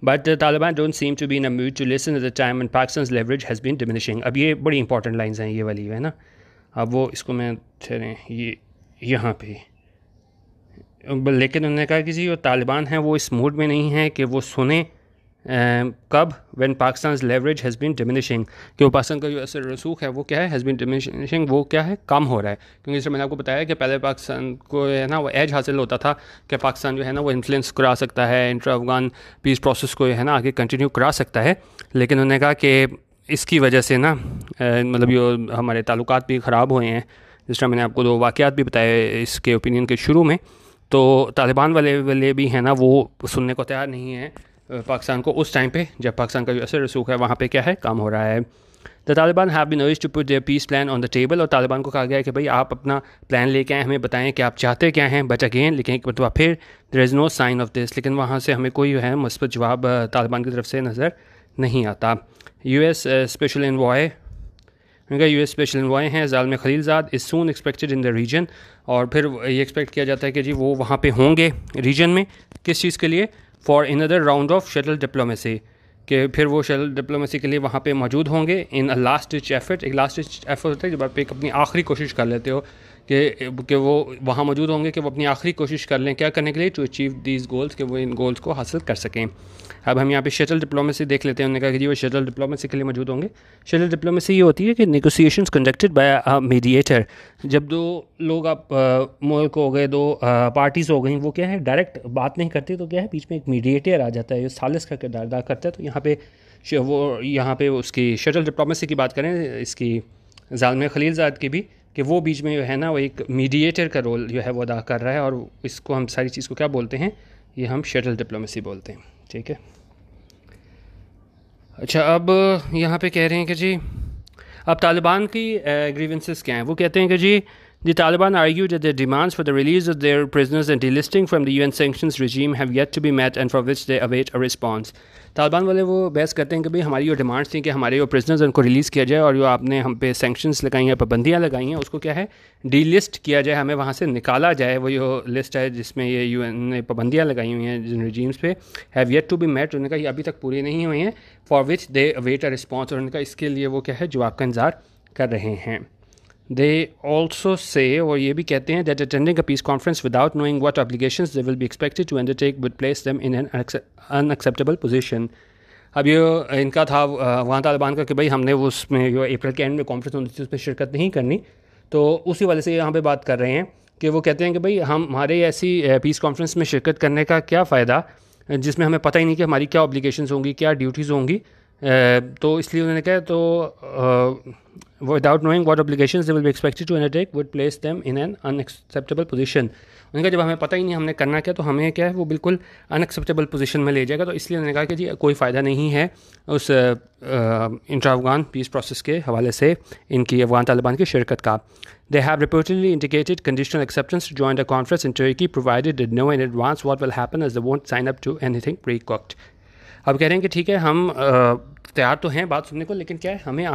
But Taliban don't seem to be in a mood to listen at the time and Pakistan's leverage has been diminishing. अब ये बड़ी इंपॉर्टेंट लाइन्स हैं ये वाली, है ना। अब वो इसको मैं ठहरें ये यहाँ पे, लेकिन उन्होंने कहा कि जी वो तालिबान हैं वो इस मूड में नहीं है कि वो सुने कब, when Pakistan leverage has been diminishing, कि वो पाकिस्तान का जो असर रसूख है वो क्या है, हैज़ बीन डिमिनिशिंग, वो क्या है, कम हो रहा है। क्योंकि जैसे मैंने आपको बताया कि पहले पाकिस्तान को है ना वो एज हासिल होता था कि पाकिस्तान जो है ना वो इन्फ्लुएंस करा सकता है, इंट्रा अफगान पीस प्रोसेस को है ना आगे कंटिन्यू करा सकता है। लेकिन उन्होंने कहा कि इसकी वजह से ना मतलब ये हमारे ताल्लुकात भी ख़राब हुए हैं। जिस तरह मैंने आपको दो वाक़यात भी बताए इसके ओपिनियन के शुरू में, तो तालिबान वाले भी हैं ना वो सुनने को तैयार नहीं है पाकिस्तान को उस टाइम पे जब पाकिस्तान का जो असर रसूख है वहाँ पे क्या है काम हो रहा है। The Taliban have been urged to put their peace plan on the table, और तालिबान को कहा गया है कि भाई आप अपना प्लान लेके आएँ, हमें बताएं कि आप चाहते क्या हैं। बट अगेन लेकिन एक मतलब फिर there is no sign of this, लेकिन वहाँ से हमें कोई है मुस्बत जवाब तालिबान की तरफ से नज़र नहीं आता। US स्पेशल एनवॉय, उनका US स्पेशल एनवॉय हैं Zalmay Khalilzad is soon expected in the region, और फिर ये एक्सपेक्ट किया जाता है कि जी वो वहाँ पे होंगे रीजन में, किस चीज़ के लिए, for another round of shuttle diplomacy, कि फिर वो शटल डिप्लोमेसी के लिए वहाँ पे मौजूद होंगे। इन अ लास्ट डिच एफर्ट, एक लास्ट डिच एफर्ट होता है जब आप एक अपनी आखिरी कोशिश कर लेते हो कि वो वहाँ मौजूद होंगे कि वो अपनी आखिरी कोशिश कर लें क्या करने के लिए, टू अचीव दीज गोल्स, कि वो इन गोल्स को हासिल कर सकें। अब हम यहाँ पे शटल डिप्लोमेसी देख लेते हैं। उन्होंने कहा कि जी वो शटल डिप्लोमेसी के लिए मौजूद होंगे। शटल डिप्लोमेसी ये होती है कि negotiations conducted by a mediator, जब दो लोग आप मुल्क हो गए, दो पार्टीज़ हो गई, वो क्या है डायरेक्ट बात नहीं करती, तो क्या है बीच में एक मीडिएटर आ जाता है जो सालिस का किरदार अदा करता है। तो यहाँ पे उसकी शटल डिप्लोमेसी की बात करें, इसकी ज़ालिम खलीलज़ाद की भी, कि वो बीच में जो है ना वो एक मीडिएटर का रोल जो है वो अदा कर रहा है, और इसको हम सारी चीज़ को क्या बोलते हैं, ये हम शटल डिप्लोमेसी बोलते हैं। ठीक है। अच्छा, अब यहाँ पे कह रहे हैं कि जी अब तालिबान की ग्रीवेंसेस क्या हैं। वो कहते हैं कि जी The Taliban argued that their demands for the release of their prisoners and delisting from the UN sanctions regime have yet to be met and for which they await a response. Taliban वाले वो बहस करते हैं कि भाई हमारी जो demands थी कि हमारे जो प्रिजनर्स उनको रिलीज़ किया जाए, और जो आपने हम पे सैंक्शंस लगाई हैं, पाबंदियाँ लगाई हैं, उसको क्या है डीलिस्ट किया जाए, हमें वहाँ से निकाला जाए। वो जो लिस्ट है जिसमें ये UN ने पाबंदियाँ लगाई हुई हैं जिन रिजीम्स पे, have yet to be met, उन्होंने कहा ये अभी तक पूरी नहीं हुई हैं, for which they await a response, और उन्होंने कहा इसके लिए वो क्या है जवाब का इंतज़ार कर रहे हैं। They also say, और ये भी कहते हैं, that attending a peace conference without knowing what obligations they will be expected to undertake would place them in an unacceptable position. अब ये इनका था वहाँ तालिबान का कि भाई हमने उसमें जो अप्रैल के एंड में कॉन्फ्रेंस होनी थी उस पर शिरकत नहीं करनी, तो उसी वाले से यहाँ पे बात कर रहे हैं कि वो कहते हैं कि भाई हमारे ऐसी पीस कॉन्फ्रेंस में शिरकत करने का क्या फ़ायदा जिसमें हमें पता ही नहीं कि हमारी क्या ऑब्लिगेशंस होंगी, क्या ड्यूटीज़ होंगी। तो इसलिए उन्होंने कहा तो without knowing what obligations they will be expected to undertake would place them in an unacceptable position. उन्होंने कहा जब हमें पता ही नहीं हमने करना क्या, तो हमें क्या है वो बिल्कुल अनएक्सेप्टेबल पोजीशन में ले जाएगा। तो इसलिए उन्होंने कहा कि जी कोई फ़ायदा नहीं है उस इंट्रा अफगान पीस प्रोसेस के हवाले से इनकी अफगान तालिबान की शिरकत का। They have reportedly indicated conditional acceptance to join the conference in Turkey provided they know in advance what will happen as they won't sign up to anything pre-cooked. अब कह रहे हैं कि ठीक है हम तैयार तो हैं बात सुनने को, लेकिन क्या है हमें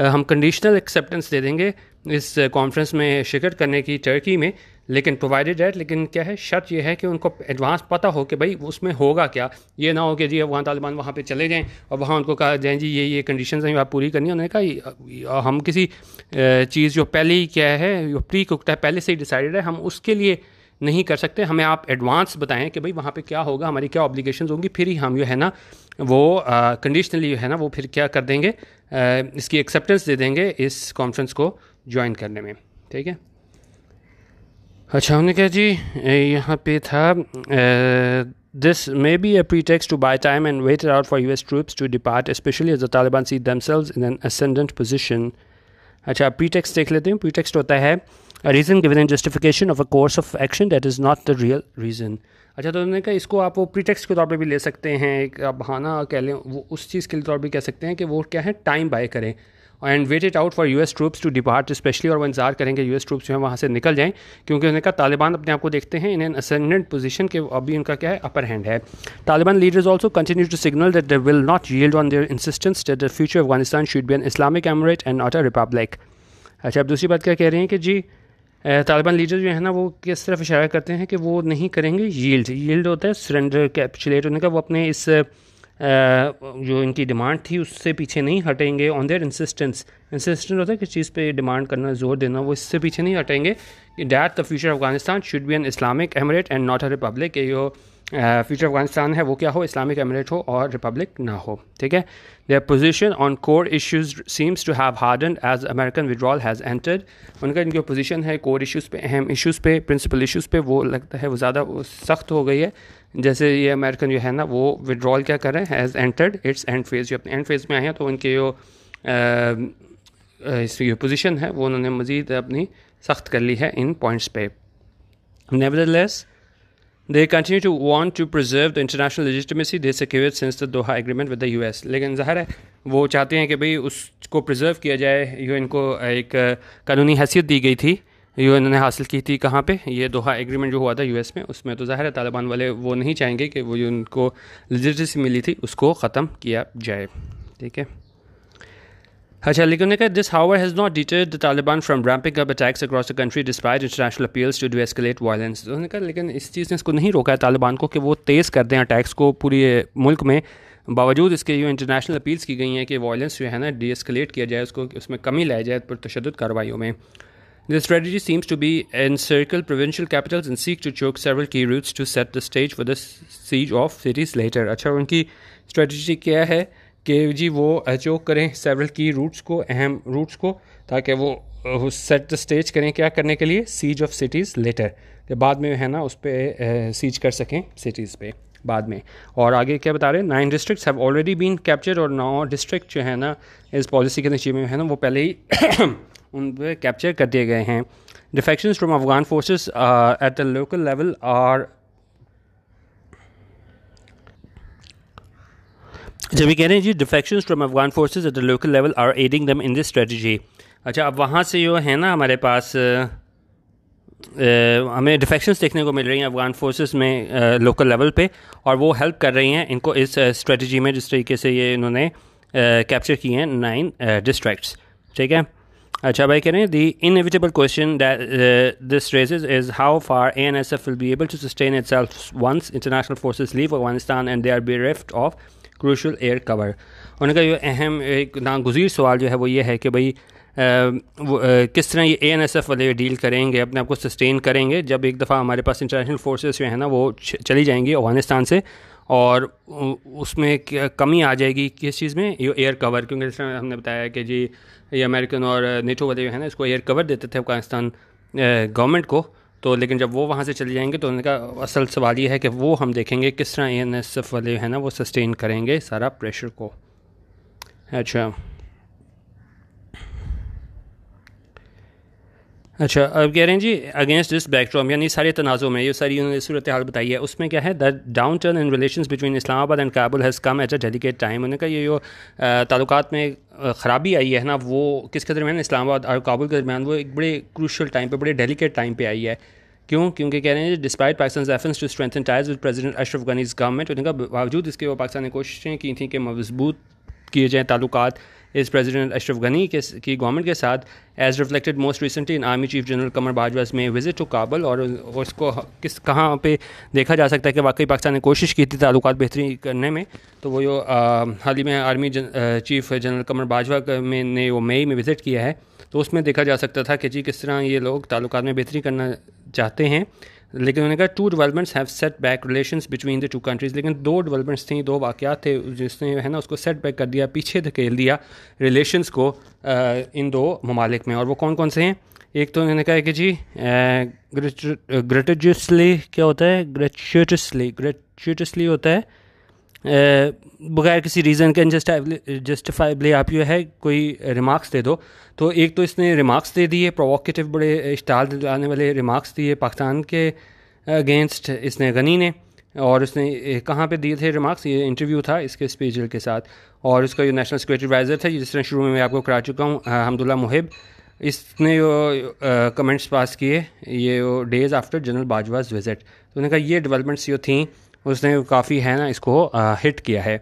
हम कंडीशनल एक्सेप्टेंस दे देंगे इस कॉन्फ्रेंस में शिरकत करने की टर्की में, लेकिन प्रोवाइडेड दैट, लेकिन क्या है, शर्त यह है कि उनको एडवांस पता हो कि भाई उसमें होगा क्या। ये ना हो कि जी अफगान तालिबान वहाँ पे चले जाएं और वहाँ उनको कहा जाए जी ये कंडीशंस हैं आप पूरी करनी है। उन्होंने कहा हम किसी चीज़ जो पहले ही क्या है, जो प्री कुक्ड है, पहले से ही डिसाइडेड है, हम उसके लिए नहीं कर सकते। हमें आप एडवांस बताएं कि भाई वहाँ पे क्या होगा, हमारी क्या ऑब्लिगेशंस होंगी, फिर ही हम जो है ना वो कंडीशनली जो है ना वो फिर क्या कर देंगे, इसकी एक्सेप्टेंस दे देंगे इस कॉन्फ्रेंस को ज्वाइन करने में। ठीक है, अच्छा हमने कहा जी यहाँ पे था this may be a pretext to buy time and wait out for US troops to depart especially as the Taliban see themselves in an ascendant position. अच्छा प्रीटेक्स्ट देख लेते हैं। प्रीटेक्स्ट होता है a reason given in justification of a course of action that is not the real reason. अच्छा तो उन्होंने कहा इसको आप वो प्रीटेक्स्ट के तौर पे भी ले सकते हैं, एक बहाना कह लें, वो उस चीज़ के तौर पे कह सकते हैं कि वो क्या है, टाइम बाय करें and wait it out for US troops to depart especially, और वो इंतजार करेंगे यूएस ट्रूप्स जो है वहाँ से निकल जाएं, क्योंकि उन्होंने कहा तालिबान अपने आप को देखते हैं इन एन असेंडेंट पोजीशन के अभी उनका क्या है, अपर हैंड है। Taliban leaders also continue to signal that they will not yield on their insistence that the future Afghanistan should be an Islamic emirate and not a republic. अच्छा अब दूसरी बात क्या कह रहे हैं कि जी तालिबान लीडर जो है ना वो किस तरफ इशारा करते हैं कि वो नहीं करेंगे यील्ड। यील्ड होता है सरेंडर, कैप्चुलेट। उन्होंने कहा वो अपने इस जो इनकी डिमांड थी उससे पीछे नहीं हटेंगे। ऑन देयर इंसिस्टेंस, इंसिस्टेंट होता है किस चीज़ पे डिमांड करना, जोर देना, वो इससे पीछे नहीं हटेंगे कि that the future Afghanistan should be an Islamic emirate and not a Republic, कि जो फ्यूचर अफगानिस्तान है वो क्या हो, इस्लामिक एमिरेट हो और रिपब्लिक ना हो। ठीक है, their position on core issues seems to have hardened as American withdrawal has entered. उनका इनकी पोजीशन है कोर इश्यूज़ पे, अहम इश्यूज़ पे, प्रिंसिपल इश्यूज़ पे, वो लगता है वो ज़्यादा सख्त हो गई है। जैसे ये अमेरिकन जो है ना वो विड्रॉल क्या कर रहे हैं, has entered it's and phase, जो अपने एंड फेज़ में आए हैं, तो उनके जो इसकी पोजीशन है वो उन्होंने मज़ीद अपनी सख्त कर ली है इन पॉइंट्स पे। Nevertheless they continue to want to preserve the international legitimacy they secured since the Doha agreement with the US। लेकिन ज़ाहिर है वो चाहते हैं कि भाई उसको प्रिजर्व किया जाए, जो इनको एक कानूनी हैसियत दी गई थी, जो इन्होंने हासिल की थी कहाँ पे, ये दोहा एग्रीमेंट जो हुआ था यूएस में, उसमें तो ज़ाहिर है तालिबान वाले वो नहीं चाहेंगे कि वो जो उनको लेजिटिमेसी मिली थी उसको ख़त्म किया जाए। ठीक है, अच्छा लेकिन उन्होंने कहा this however has not deterred the Taliban from ramping up attacks across the country despite international appeals to de-escalate violence. उन्होंने कहा लेकिन इस चीज़ ने इसको नहीं रोका है तालिबान को कि वो तेज़ कर दें अटैक्स को पूरे मुल्क में, बावजूद इसके जो इंटरनेशनल अपील्स की गई हैं कि वायलेंस जो है ना डीएस्केलेट किया जाए, उसको उसमें कमी लाई जाए पुरतशद्दुद कार्रवाइयों में। This strategy seems to be encircle provincial capitals and seek to choke several key routes to set the stage for the siege of cities later। अच्छा उनकी स्ट्रेटजी क्या है कि जी वो चोक करें सेवरल की रूट्स को, अहम रूट्स को, ताकि वो सेट द स्टेज करें क्या करने के लिए, सीज ऑफ सिटीज़ लेटर, के बाद में है ना उस पर सीज कर सकें सिटीज़ पे बाद में। और आगे क्या बता रहे हैं, 9 districts have already been captured, और 9 डिस्ट्रिक्ट जो है ना इस पॉलिसी के नतीजे में है ना वो पहले ही उन पर कैप्चर कर दिए गए हैं। Defections from Afghan forces at the local level are, जब भी कह रहे हैं जी defections from Afghan forces at the local level are adding them in this strategy. अच्छा अब वहाँ से जो है ना हमारे पास हमें डिफेक्शंस देखने को मिल रही हैं अफगान फोर्सेस में लोकल लेवल पे, और वो हेल्प कर रही हैं इनको इस स्ट्रेटजी में, जिस तरीके से ये इन्होंने कैप्चर किए हैं 9 डिस्ट्रिक्ट्स। ठीक है, अच्छा भाई कह रहे हैं the inevitable question this raises is how far ANSF will be able to sustain itself once international forces leave Afghanistan and they are bereft of crucial air cover. उनका जो अहम एक नागुज़ीर सवाल जो है वो ये है कि भाई किस तरह ये ANSF वाले डील करेंगे, अपने आप को सस्टेन करेंगे, जब एक दफ़ा हमारे पास इंटरनेशनल फोर्सेस जो है ना वो चली जाएंगी अफगानिस्तान से, और उसमें कमी आ जाएगी किस चीज़ में, ये एयर कवर। क्योंकि जिस तरह हमने बताया कि जी ये अमेरिकन और नेटो वाले जो है ना इसको एयर कवर देते थे अफगानिस्तान गवर्नमेंट को, तो लेकिन जब वो वहाँ से चले जाएंगे तो उनका असल सवाल ये है कि वो हम देखेंगे किस तरह ANSF वाले है ना वो सस्टेन करेंगे सारा प्रेशर को। अच्छा अब कह रहे हैं जी अगेंस्ट दिस बैकड्रॉप, यानी सारे तनाज़ों में ये सारी उन्होंने सूरत हाल बताई है, उसमें क्या है the down turn in relations between Islamabad and Kabul has come at a delicate time. उन्होंने कहा ये जो ताल्लुकात में ख़राबी आई है ना वो किसके दरमियान, इस्लामाबाद और काबुल के दरमियान, वो एक बड़े क्रूशल टाइम पे, बड़े डेलिकेट टाइम पे आई है। क्यों? क्योंकि कह रहे हैं despite Pakistan efforts to strengthen ties with president Ashraf Ghani's government, उनका बावजूद इसके वो पाकिस्तान ने कोशिशें की थी कि मजबूत किए जाएँ ताल्लुकात इस प्रेसिडेंट अशरफ गनी की गवर्नमेंट के साथ, as reflected most recently in army chief general Qamar Bajwa's में विजिट टू काबुल। और उसको कहाँ पे देखा जा सकता है कि वाकई पाकिस्तान ने कोशिश की थी ताल्लुकात बेहतरी करने में, तो वो जो हाल ही में आर्मी चीफ जनरल कमर बाजवा ने वो मई में विज़िट किया है, तो उसमें देखा जा सकता था कि जी किस तरह ये लोग ताल्लुकात में बेहतरी करना चाहते हैं। लेकिन उन्होंने कहा two developments have set back relations between the two countries. लेकिन दो डेवलपमेंट्स थी, दो वाक़यात थे जिसने है ना उसको सेट बैक कर दिया, पीछे धकेल दिया रिलेशंस को इन दो ममालिक में। और वो कौन कौन से हैं? एक तो उन्होंने कहा कि जी ग्रेटिजसली क्या होता है, ग्रेचुटसली होता है बगैर किसी रीज़न के जस्टिफाइबली आप जो है कोई रिमार्क्स दे दो। तो एक तो इसने रिमार्क्स दे दिए, प्रोवोकेटिव बड़े इश्ताल दिलाने वाले रिमार्क्स दिए पाकिस्तान के अगेंस्ट इसने गनी ने। और उसने कहाँ पे दिए थे रिमार्क्स? ये इंटरव्यू था इसके स्पीचर के साथ, और इसका जो नेशनल सिक्योरिटी एडवाइज़र था जिस तरह शुरू में मैं आपको करा चुका हूँ, हमदुल्ला मुहिब, इसने जो कमेंट्स पास किए ये डेज़ आफ्टर जनरल बाजवाज विज़िट। तो उन्होंने कहा ये डेवलपमेंट्स जो थी उसने काफ़ी है ना इसको हिट किया है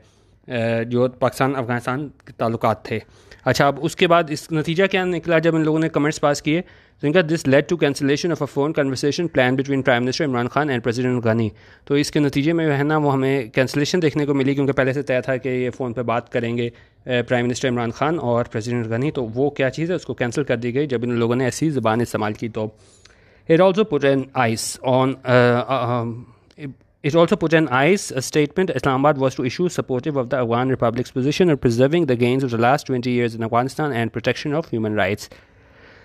जो पाकिस्तान अफ़गानिस्तान के ताल्लुकात थे। अच्छा, अब उसके बाद इस नतीजा क्या निकला जब इन लोगों ने कमेंट्स पास किए? तो इनका this led to cancellation of a phone conversation plan between prime minister Imran Khan and president Ghani. तो इसके नतीजे में है ना वो हमें कैंसिलेशन देखने को मिली, क्योंकि पहले से तय था कि ये फ़ोन पे बात करेंगे प्राइम मिनिस्टर इमरान खान और प्रेसिडेंट गनी। तो वो क्या चीज़ है उसको कैंसिल कर दी गई जब इन लोगों ने ऐसी ज़बान इस्तेमाल की। तो it also put an ice on It also put an ICE statement Islamabad was to issue supportive of the Afghan Republic's position on preserving the gains of the last 20 years in Afghanistan and protection of human rights.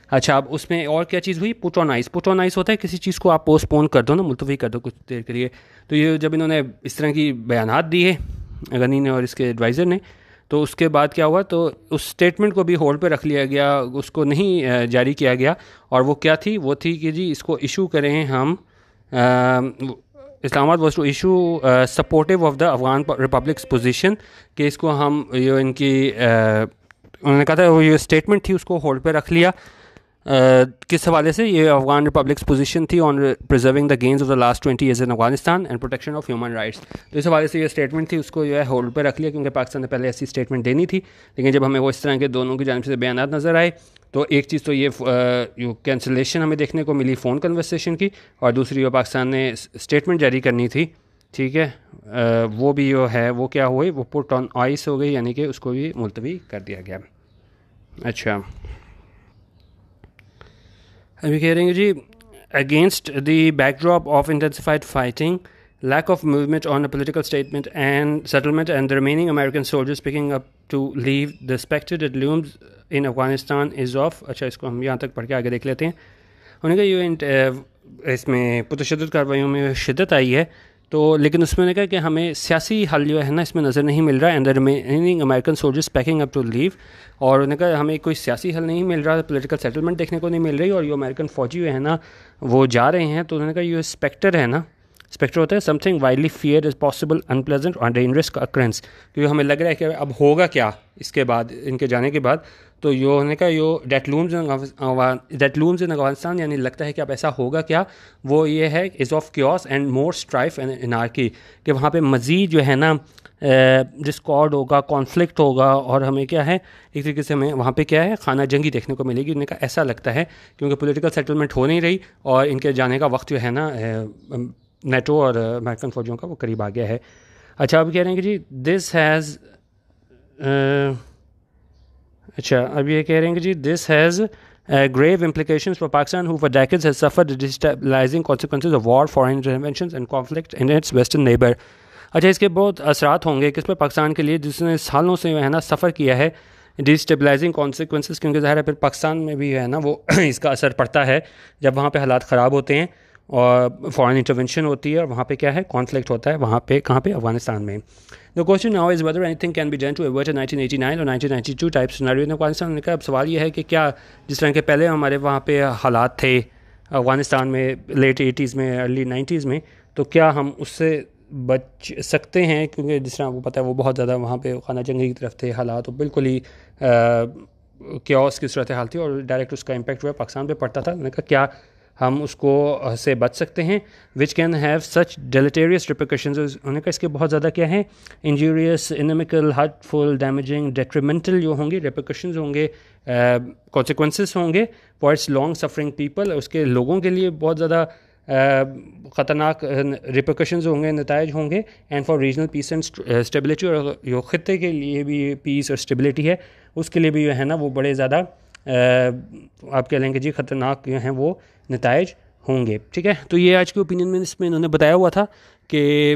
अच्छा, अब उसमें और क्या चीज़ हुई? Put on ice. Put on ice होता है किसी चीज़ को आप पोस्टपोन कर दो ना, मुलतवी कर दो कुछ देर के लिए। तो ये जब इन्होंने इस तरह की बयानात दिए गनी ने और इसके एडवाइज़र ने, तो उसके बाद क्या हुआ? तो उस स्टेटमेंट को भी होल्ड पे रख लिया गया, उसको नहीं जारी किया गया। और वो क्या थी? वो थी कि जी इसको इशू करें हम Islamabad was to issue supportive of the Afghan republic's position, कि इसको हम ये इनकी उन्होंने कहा था वो ये स्टेटमेंट थी उसको होल्ड पे रख लिया। किस हवाले से? ये अफगान रिपब्लिक्स पोजीशन थी on preserving the gains of the last 20 years in Afghanistan and protection of human rights. तो इस हवाले से ये स्टेटमेंट थी उसको जो है होल्ड पे रख लिया, क्योंकि पाकिस्तान ने पहले ऐसी स्टेटमेंट देनी थी। लेकिन जब हमें वो इस तरह के दोनों की जानिब से बयानात नज़र आए, तो एक चीज़ तो ये कैंसिलेशन हमें देखने को मिली फ़ोन कन्वर्सेशन की, और दूसरी वो पाकिस्तान ने स्टेटमेंट जारी करनी थी, ठीक है, वो भी जो है वो क्या हुई? वो पुट ऑन आइस हो गई, यानी कि उसको भी मुलतवी कर दिया गया। अच्छा, अभी कह रहे हैं जी against the backdrop of intensified fighting, lack of movement on a political statement and settlement, and the remaining American soldiers picking up to leave, the specter that looms in Afghanistan is of। अच्छा, इसको हम यहाँ तक पढ़ के आगे देख लेते हैं। उन्होंने कहा ये इसमें पुरतशद्दुद कार्रवाइयों में शिद्दत आई है, तो लेकिन उसमें उन्होंने कहा कि हमें सियासी हल जो है ना इसमें नज़र नहीं मिल रहा है। And the remaining American soldiers packing up to leave, और उन्होंने कहा हमें कोई सियासी हल नहीं मिल रहा, पॉलिटिकल सेटलमेंट देखने को नहीं मिल रही, और ये अमेरिकन फ़ौजी है ना वो जा रहे हैं। तो उन्होंने कहा ये स्पेक्टर है ना, स्पेक्टर होता है something widely fear is possible unpleasant और डेंजरस अक्रेंस, क्योंकि हमें लग रहा है कि अब होगा क्या इसके बाद, इनके जाने के बाद। तो यो होने का यो डेट लूम्स इन अफगानिस्तान, यानी लगता है कि अब ऐसा होगा क्या, वो ये है is of chaos and more strife and anarchy, कि वहाँ पे मज़ीद जो है ना डिस्कॉर्ड होगा, कॉन्फ्लिक्ट होगा, और हमें क्या है एक तरीके से हमें वहाँ पे क्या है खाना जंगी देखने को मिलेगी। उन्होंने कहा ऐसा लगता है क्योंकि पॉलिटिकल सेटलमेंट हो नहीं रही, और इनके जाने का वक्त जो है ना नेटो और अमेरिकन फ़ौजियों का वो करीब आ गया है। अच्छा, अब कह रहे हैं कि जी दिस हैज़ अच्छा, अब ये कह रहे हैं कि जी this has grave implications for Pakistan, who for decades has suffered the destabilizing consequences of war, foreign interventions and conflict in its western neighbor। अच्छा, इसके बहुत असरात होंगे किस पर? पाकिस्तान के लिए, जिसने सालों से है ना सफ़र किया है डिस्टेबलाइजिंग कॉन्सिक्वेंसेस, क्योंकि ज़ाहिर है फिर पाकिस्तान में भी है ना वो इसका असर पड़ता है जब वहाँ पे हालात ख़राब होते हैं और फॉरेन इंटरवेंशन होती है, और वहाँ पे क्या है कॉन्फ्लिक्ट होता है, वहाँ पे कहाँ पे? अफगानिस्तान में। The question now is whether anything can be done to avoid 1989 और 1992 टाइप सिनेरियो इन अफगानिस्तान। का अब सवाल यह है कि क्या जिस तरह के पहले हमारे वहाँ पे हालात थे अफगानिस्तान में लेट 80s में अर्ली 90s में, तो क्या हम उससे बच सकते हैं? क्योंकि जिस तरह आपको पता है वो बहुत ज़्यादा वहाँ पे खाना जंगी की तरफ थे हालात, तो बिल्कुल ही क्योस की सूरत हाल थी, और डायरेक्ट उसका इम्पेक्ट हुआ पाकिस्तान पे पड़ता था। मैंने कहा क्या हम उसको से बच सकते हैं, which can have such deleterious repercussions. उन्होंने कहा इसके बहुत ज़्यादा क्या है, injurious, inimical, hurtful, damaging, detrimental जो होंगे रिपरकशंस होंगे, कॉन्सिक्वेंसेस होंगे for its long suffering people, उसके लोगों के लिए बहुत ज़्यादा ख़तरनाक रिपरकशंस होंगे, नतायज होंगे, and for regional piece and stability, और जो ख़त्े के लिए भी पीस और स्टेबिलिटी है उसके लिए भी जो है ना वो बड़े ज़्यादा आप कह लेंगे जी ख़तरनाक जो हैं वो नतायज होंगे। ठीक है, तो ये आज के ओपिनियन में इसमें इन्होंने बताया हुआ था कि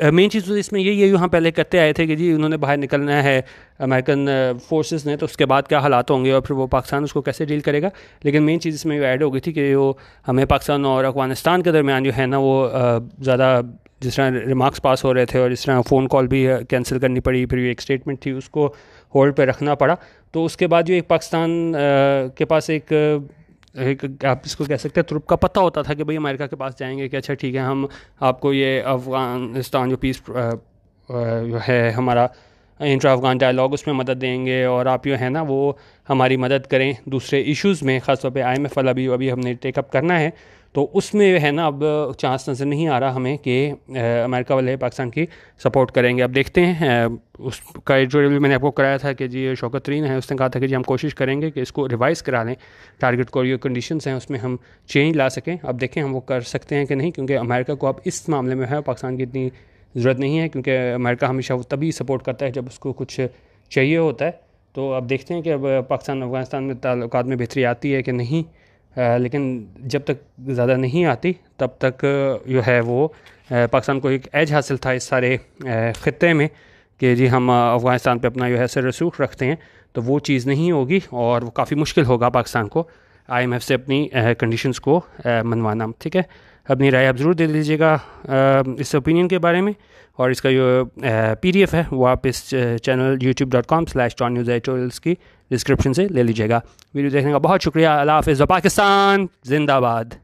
मेन चीज़ तो इसमें यही है, यहाँ पहले कहते आए थे कि जी उन्होंने बाहर निकलना है अमेरिकन फोर्सेस ने, तो उसके बाद क्या हालात होंगे और फिर वो पाकिस्तान उसको कैसे डील करेगा। लेकिन मेन चीज़ इसमें ऐड हो गई थी कि वो हमें पाकिस्तान और अफगानिस्तान के दरमियान जो है ना वो ज़्यादा जिस तरह रिमार्क्स पास हो रहे थे और जिस तरह फ़ोन कॉल भी कैंसिल करनी पड़ी, फिर एक स्टेटमेंट थी उसको होल्ड पे रखना पड़ा, तो उसके बाद जो एक पाकिस्तान के पास एक आप इसको कह सकते हैं तुरुप का पता होता था कि भाई अमेरिका के पास जाएंगे कि अच्छा ठीक है हम आपको ये अफ़गानिस्तान जो पीस है हमारा इंट्रा अफ़गान डायलॉग उसमें मदद देंगे और आप जो है ना वो हमारी मदद करें दूसरे इश्यूज़ में, ख़ासतौर पे IMF वाला भी अभी हमने टेकअप करना है, तो उसमें है ना अब चांस नज़र नहीं आ रहा हमें कि अमेरिका वाले पाकिस्तान की सपोर्ट करेंगे। अब देखते हैं, उसका एडिटोरियल भी मैंने आपको कराया था कि जी शौकत तरीन है, उसने कहा था कि जी हम कोशिश करेंगे कि इसको रिवाइज़ करा लें, टारगेट कोरियर कंडीशंस हैं उसमें हम चेंज ला सकें। अब देखें हम वो कर सकते हैं कि नहीं, क्योंकि अमेरिका को अब इस मामले में है पाकिस्तान की इतनी ज़रूरत नहीं है, क्योंकि अमेरिका हमेशा वो तभी सपोर्ट करता है जब उसको कुछ चाहिए होता है। तो अब देखते हैं कि अब पाकिस्तान अफ़गानिस्तान में ताल्लुकात में बेहतरी आती है कि नहीं, लेकिन जब तक ज़्यादा नहीं आती तब तक जो है वो पाकिस्तान को एक एज हासिल था इस सारे ख़त्े में कि जी हम अफ़गानिस्तान पे अपना जो है सर रसूख रखते हैं, तो वो चीज़ नहीं होगी और वो काफ़ी मुश्किल होगा पाकिस्तान को IMF से अपनी कंडीशंस को मनवाना। ठीक है, अपनी राय आप ज़रूर दे दीजिएगा इस ओपिनियन के बारे में, और इसका जो PDF है वो आप इस चैनल youtube.com/DonNewsEditorials की डिस्क्रिप्शन से ले लीजिएगा। वीडियो देखने का बहुत शुक्रिया। अल्लाह हाफ़िज़। पाकिस्तान जिंदाबाद।